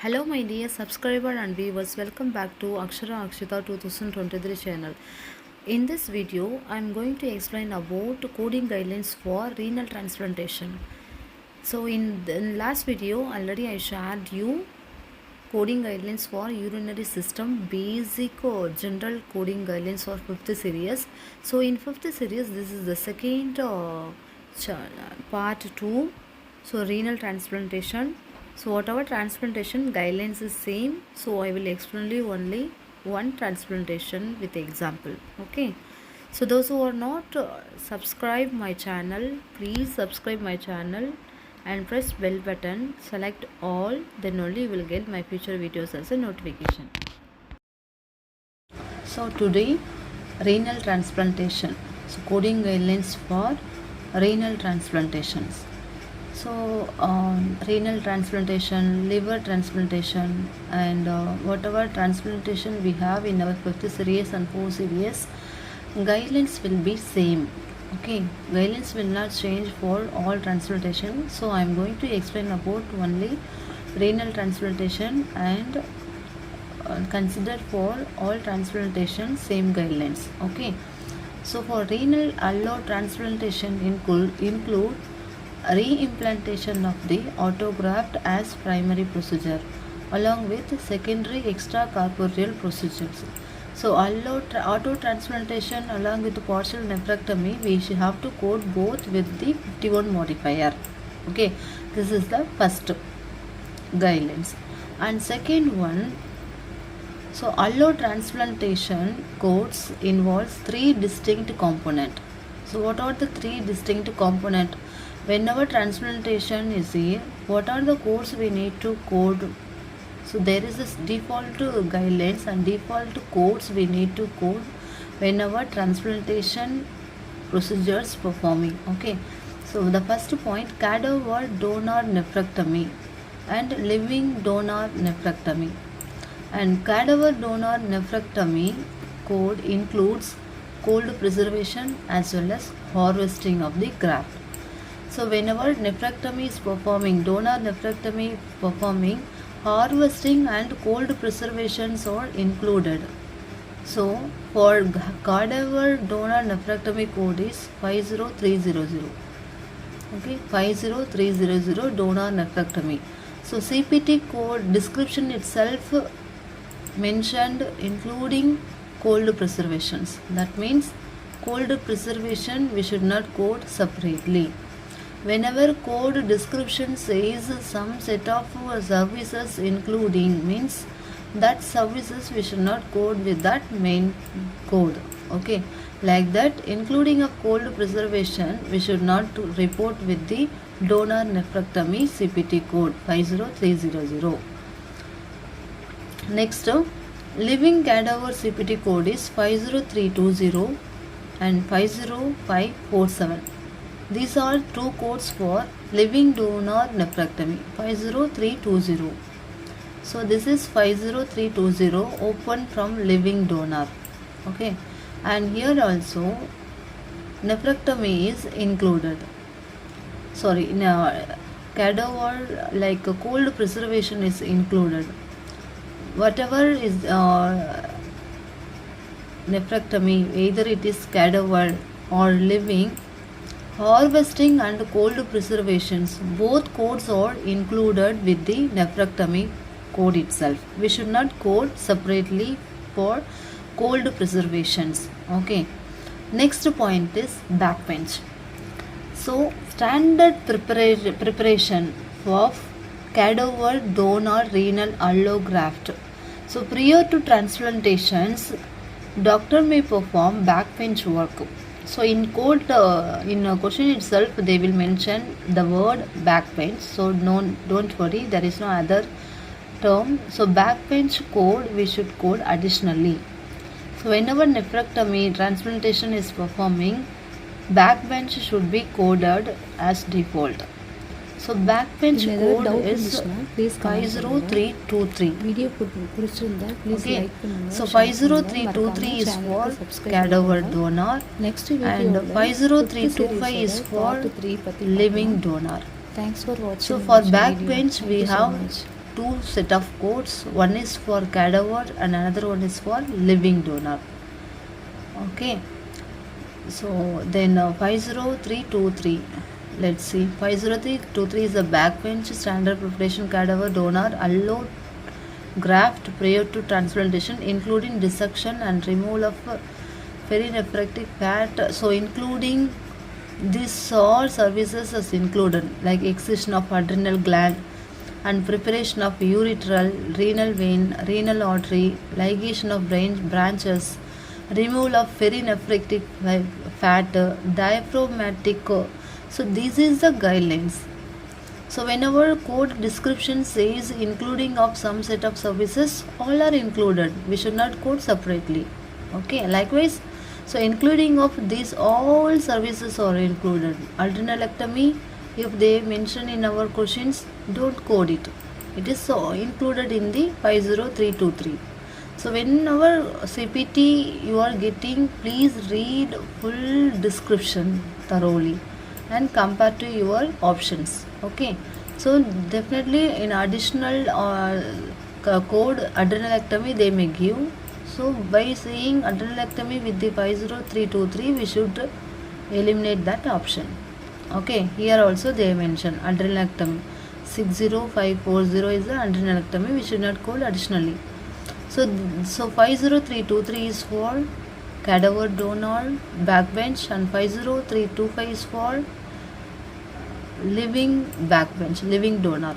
Hello my dear subscriber and viewers, welcome back to Akshara Akshita 2023 channel. In this video, I am going to explain about coding guidelines for renal transplantation. So in the last video, already I shared you coding guidelines for urinary system, basic general coding guidelines for 5th series. So in 5th series, this is the second part 2. So renal transplantation. So whatever transplantation guidelines is same, so I will explain you only one transplantation with example. Okay, so those who are not subscribe my channel, please subscribe my channel and press bell button, select all, then only you will get my future videos as a notification. So today renal transplantation, so coding guidelines for renal transplantations. So renal transplantation, liver transplantation, and whatever transplantation we have in our 5th series and 4th series, guidelines will be same. Okay, guidelines will not change for all transplantation. So I am going to explain about only renal transplantation and consider for all transplantation same guidelines. Okay, so for renal allotransplantation include re-implantation of the autograft as primary procedure along with secondary extracorporeal procedures. So auto transplantation along with partial nephrectomy, we should have to code both with the 51 modifier. Okay, this is the first guidelines. And second one, so allotransplantation codes involves 3 distinct components. So what are the 3 distinct components? Whenever transplantation is here, what are the codes we need to code? So there is this default guidelines and default codes we need to code whenever transplantation procedures performing. Okay, so the first point, cadaver donor nephrectomy and living donor nephrectomy. And cadaver donor nephrectomy code includes cold preservation as well as harvesting of the graft. So whenever nephrectomy is performing, donor nephrectomy performing, harvesting and cold preservations are included. So for cadaver donor nephrectomy code is 50300. Okay, 50300 donor nephrectomy. So CPT code description itself mentioned including cold preservations. That means cold preservation we should not code separately. Whenever code description says some set of services including, means that services we should not code with that main code. Okay, like that including a cold preservation we should not report with the donor nephrectomy CPT code 50300. Next, living cadaver CPT code is 50320 and 50547. These are 2 codes for living donor nephrectomy 50320. So this is 50320 open from living donor. Okay, and here also nephrectomy is included. Sorry, cadaver like cold preservation is included. Whatever is nephrectomy, either it is cadaver or living, harvesting and cold preservations, both codes are included with the nephrectomy code itself. We should not code separately for cold preservations. Okay, next point is backbench. So standard preparation of cadaver donor renal allograft. So prior to transplantations, doctor may perform backbench work. So in code, in a question itself, they will mention the word backbench. So don't worry, there is no other term. So backbench code we should code additionally. So whenever nephrectomy transplantation is performing, backbench should be coded as default. So backbench code is 50323. Video பிடிச்சிருந்தா please Okay, like பண்ணுங்க. so 50323 is for cadaver donor Next and video 50325 is for living donor. Thanks for watching. So for this video. backbench Thank we you so have much. two set of codes. One is for cadaver and another one is for living donor. Okay, so then 50323, let's see. 50323 is a backbench standard preparation cadaver donor allow graft prior to transplantation, including dissection and removal of perinephritic fat. So including these all services is included, like excision of adrenal gland and preparation of urethral, renal vein, renal artery, ligation of brain branches, removal of perinephritic fat, diaphragmatic. So this is the guidelines. So whenever code description says including of some set of services, all are included. We should not code separately. Okay, likewise, so including of these all services are included. Adrenalectomy, if they mention in our questions, don't code it. It is so included in the 50323. So whenever CPT you are getting, please read full description thoroughly and compare to your options. Okay, so definitely in additional code adrenalectomy they may give. So by saying adrenalectomy with the 50323, we should eliminate that option. Okay, here also they mention adrenalectomy 60540 is the adrenalectomy. We should not code additionally. So 50323 is for cadaver donor backbench and 50325 is for living backbench, living donor.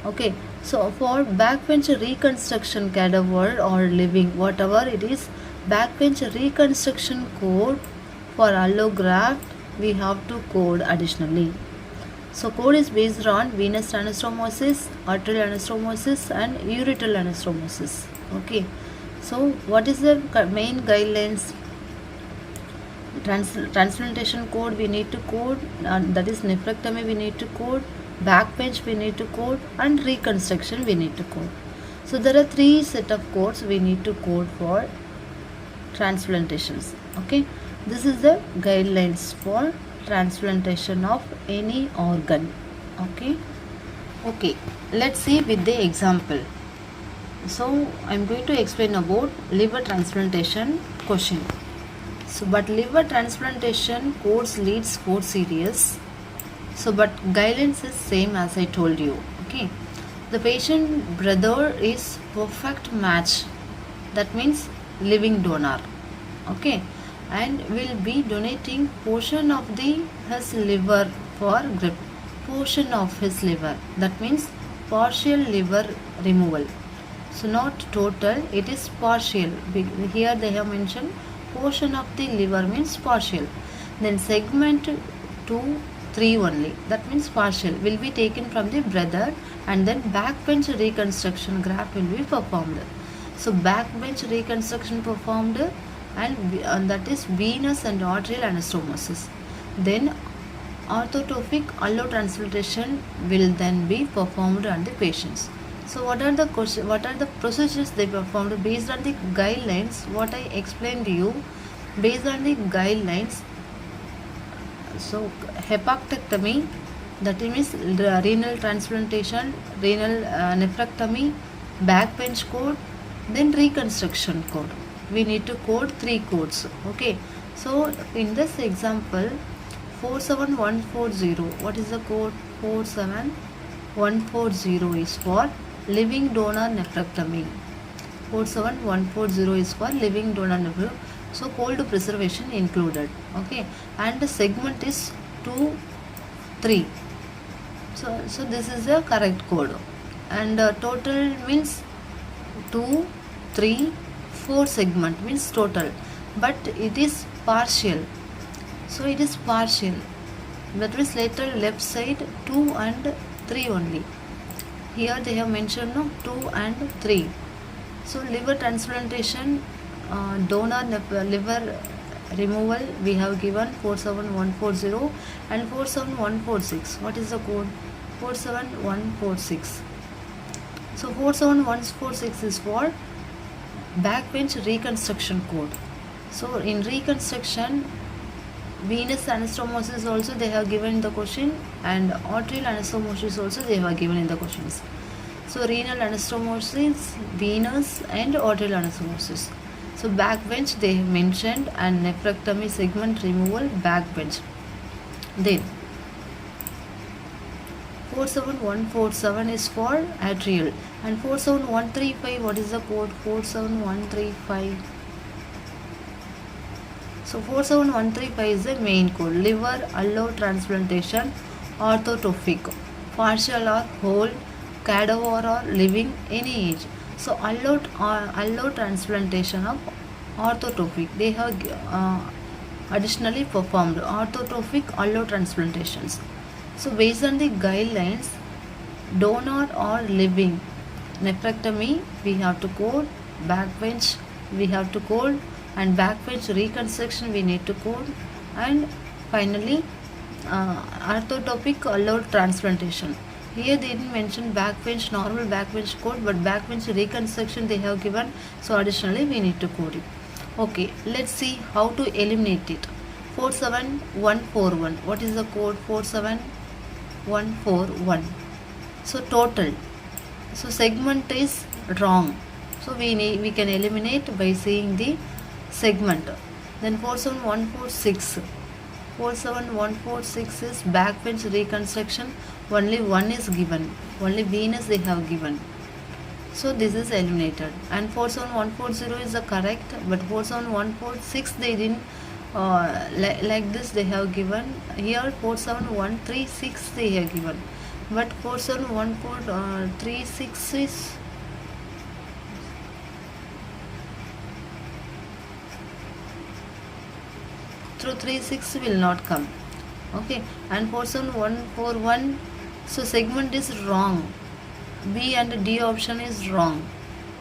Okay, so for backbench reconstruction cadaver or living, whatever it is, backbench reconstruction code for allograft we have to code additionally. So code is based on venous anastomosis, arterial anastomosis and urethral anastomosis. Okay, so what is the main guidelines? Transplantation code we need to code, that is nephrectomy we need to code, backbench we need to code and reconstruction we need to code. So there are three set of codes we need to code for transplantations. Okay, this is the guidelines for transplantation of any organ. Okay, let's see with the example. So I'm going to explain about liver transplantation question. So but liver transplantation codes leads 4 series. So but guidelines is same as I told you. Okay, the patient brother is perfect match, that means living donor. Okay, and will be donating portion of the his liver for grip, portion of his liver, that means partial liver removal. So not total, it is partial. Here they have mentioned portion of the liver means partial. Then segment 2, 3 only, that means partial, will be taken from the brother and then backbench reconstruction graft will be performed. So backbench reconstruction performed and that is venous and arterial anastomosis. Then orthotrophic allotransplantation will then be performed on the patients. So what are the procedures they performed based on the guidelines? What I explained to you, based on the guidelines. So hepatectomy, that means renal transplantation, renal nephrectomy, backbench code, then reconstruction code. We need to code 3 codes. Okay, so in this example 47140, what is the code? 47140 is for living donor nephrectomy. 47140 is for living donor nephrectomy. So cold preservation included. Okay, and the segment is 2, 3. So this is the correct code. And total means 2, 3, 4 segment means total, but it is partial. So it is partial. That means later left side 2 and 3 only. Here they have mentioned no 2 and 3. So liver transplantation, donor liver removal we have given 47140 and 47146. What is the code? 47146. So 47146 is for backbench reconstruction code. So in reconstruction, venous anastomosis also they have given in the question and arterial anastomosis also they have given in the questions. So renal anastomosis, venous and arterial anastomosis. So backbench they have mentioned, and nephrectomy segment removal backbench. Then 47147 is for atrial, and 47135, what is the code? 47135. So 47135 is the main code. Liver allotransplantation, orthotrophic, partial or whole, cadaver or living, any age. So allotransplantation of orthotrophic, they have additionally performed orthotrophic allotransplantations. So based on the guidelines, donor or living nephrectomy we have to code, backbench we have to code, and backbench reconstruction we need to code, and finally orthotopic allotransplantation. Here they didn't mention backbench, normal backbench code, but backbench reconstruction they have given, so additionally we need to code it. Okay, let's see how to eliminate it. 47141, what is the code? 47141. So total, so segment is wrong, so we can eliminate by seeing the segment. Then 47146 is backbench reconstruction, only one is given, only venous they have given, so this is eliminated. And 47140 is the correct, but 47146 they didn't like this they have given. Here 47136 they have given, but 47136 is through 36 will not come. Okay, and 47141, so segment is wrong. B and D option is wrong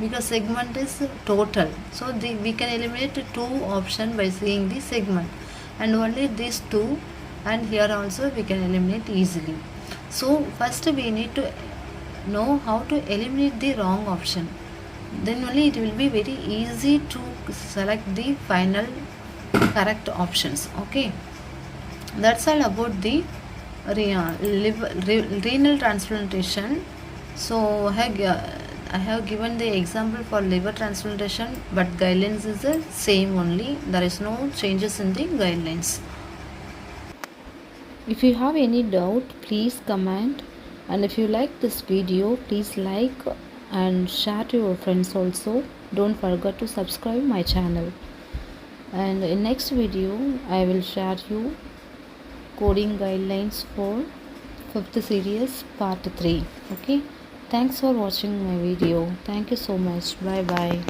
because segment is total, so we can eliminate two option by seeing the segment, and only these two, and here also we can eliminate easily. So first we need to know how to eliminate the wrong option, then only it will be very easy to select the final correct options. Okay, that's all about the renal transplantation. So I have given the example for liver transplantation, but guidelines is the same only, there is no changes in the guidelines. If you have any doubt, please comment, and if you like this video, please like and share to your friends also. Don't forget to subscribe my channel, and in next video I will share you coding guidelines for 5th series part 3. Okay, thanks for watching my video. Thank you so much. Bye bye.